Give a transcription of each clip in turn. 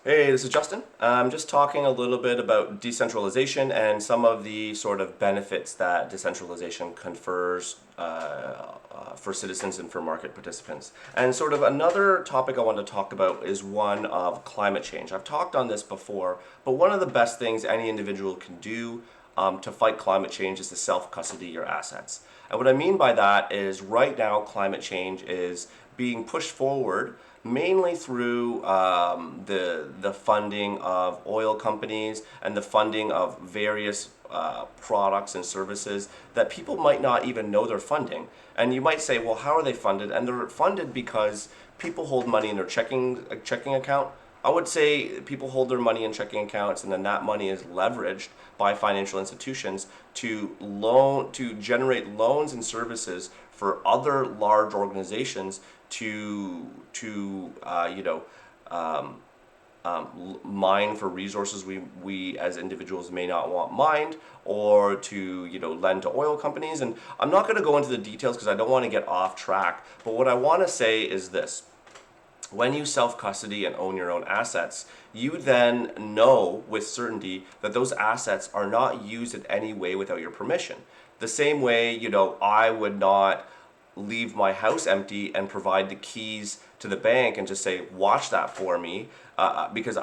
Hey, this is Justin. I'm just talking a little bit about decentralization and some of the sort of benefits that decentralization confers for citizens and for market participants. And sort of another topic I want to talk about is one of climate change. I've talked on this before, but one of the best things any individual can do to fight climate change is to self-custody your assets. And what I mean by that is right now climate change is being pushed forward mainly through the funding of oil companies and the funding of various products and services that people might not even know they're funding. And you might say, well, how are they funded? And they're funded because people hold money in their checking account. I would say people hold their money in checking accounts, and then that money is leveraged by financial institutions to generate loans and services for other large organizations to mine for resources we as individuals may not want mined, or to lend to oil companies. And I'm not going to go into the details because I don't want to get off track, but what I want to say is this: when you self-custody and own your own assets, you then know with certainty that those assets are not used in any way without your permission. The same way, I would not leave my house empty and provide the keys to the bank and just say, watch that for me, because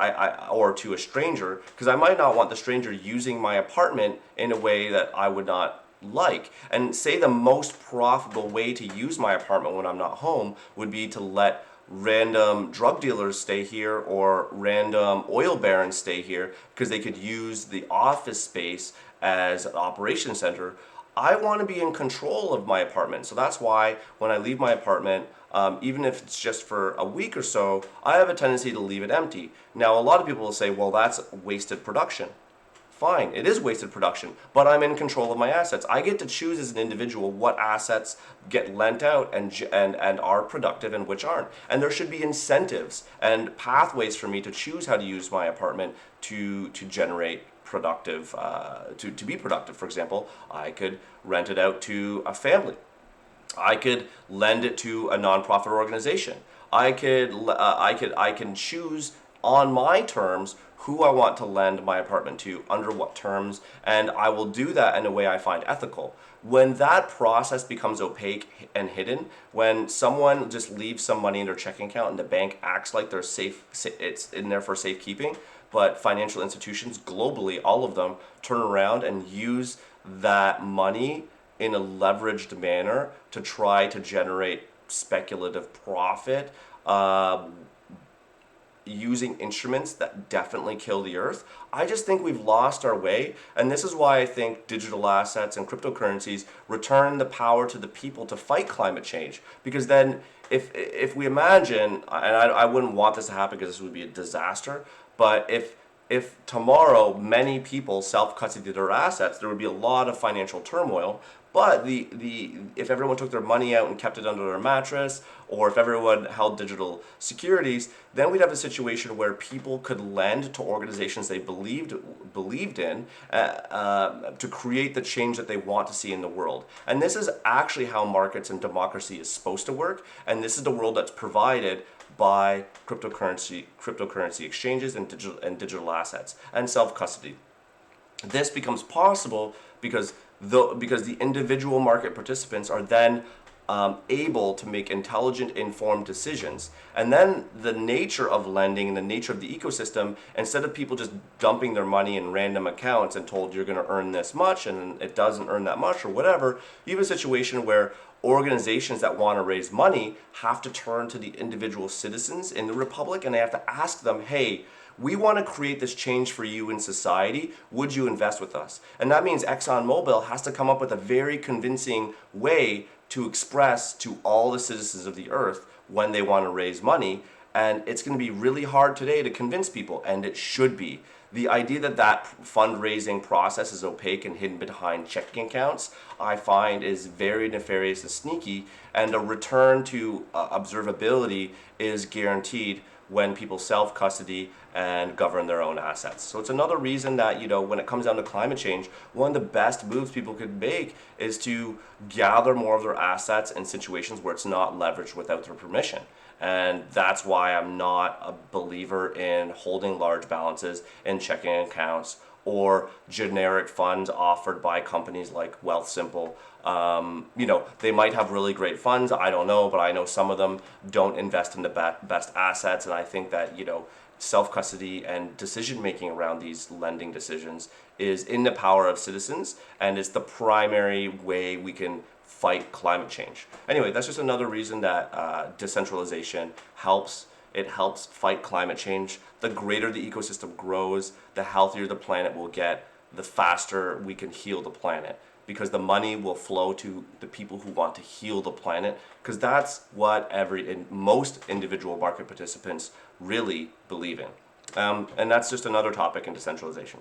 or to a stranger, because I might not want the stranger using my apartment in a way that I would not like. And say the most profitable way to use my apartment when I'm not home would be to let random drug dealers stay here or random oil barons stay here because they could use the office space as an operation center. I want to be in control of my apartment. So that's why when I leave my apartment, even if it's just for a week or so, I have a tendency to leave it empty. Now, a lot of people will say, well, that's wasted production. Fine, it is wasted production, but I'm in control of my assets. I get to choose as an individual what assets get lent out and are productive and which aren't. And there should be incentives and pathways for me to choose how to use my apartment to generate productive, to be productive. For example, I could rent it out to a family. I could lend it to a nonprofit organization. I can choose on my terms who I want to lend my apartment to, under what terms, and I will do that in a way I find ethical. When that process becomes opaque and hidden, when someone just leaves some money in their checking account and the bank acts like they're safe, it's in there for safekeeping, but financial institutions globally, all of them, turn around and use that money in a leveraged manner to try to generate speculative profit, using instruments that definitely kill the earth. I just think we've lost our way, and this is why I think digital assets and cryptocurrencies return the power to the people to fight climate change. Because then, if we imagine, and I wouldn't want this to happen because this would be a disaster, but if tomorrow many people self-custody their assets, there would be a lot of financial turmoil. But if everyone took their money out and kept it under their mattress, or if everyone held digital securities, then we'd have a situation where people could lend to organizations they believed in, to create the change that they want to see in the world. And this is actually how markets and democracy is supposed to work. And this is the world that's provided by cryptocurrency exchanges and digital assets and self-custody. This becomes possible because the individual market participants are then able to make intelligent, informed decisions. And then the nature of lending and the nature of the ecosystem, instead of people just dumping their money in random accounts and told you're going to earn this much and it doesn't earn that much or whatever, you have a situation where organizations that want to raise money have to turn to the individual citizens in the republic, and they have to ask them, hey, we want to create this change for you in society. Would you invest with us? And that means ExxonMobil has to come up with a very convincing way to express to all the citizens of the earth when they want to raise money. And it's going to be really hard today to convince people, and it should be. The idea that fundraising process is opaque and hidden behind checking accounts, I find is very nefarious and sneaky, and a return to observability is guaranteed when people self-custody and govern their own assets. So it's another reason that, when it comes down to climate change, one of the best moves people could make is to gather more of their assets in situations where it's not leveraged without their permission. And that's why I'm not a believer in holding large balances in checking accounts or generic funds offered by companies like Wealthsimple. They might have really great funds, I don't know, but I know some of them don't invest in the best assets. And I think that, self-custody and decision making around these lending decisions is in the power of citizens, and it's the primary way we can fight climate change. Anyway, that's just another reason that decentralization helps. It helps fight climate change. The greater the ecosystem grows, the healthier the planet will get, the faster we can heal the planet, because the money will flow to the people who want to heal the planet, because that's what most individual market participants really believe in. And that's just another topic in decentralization.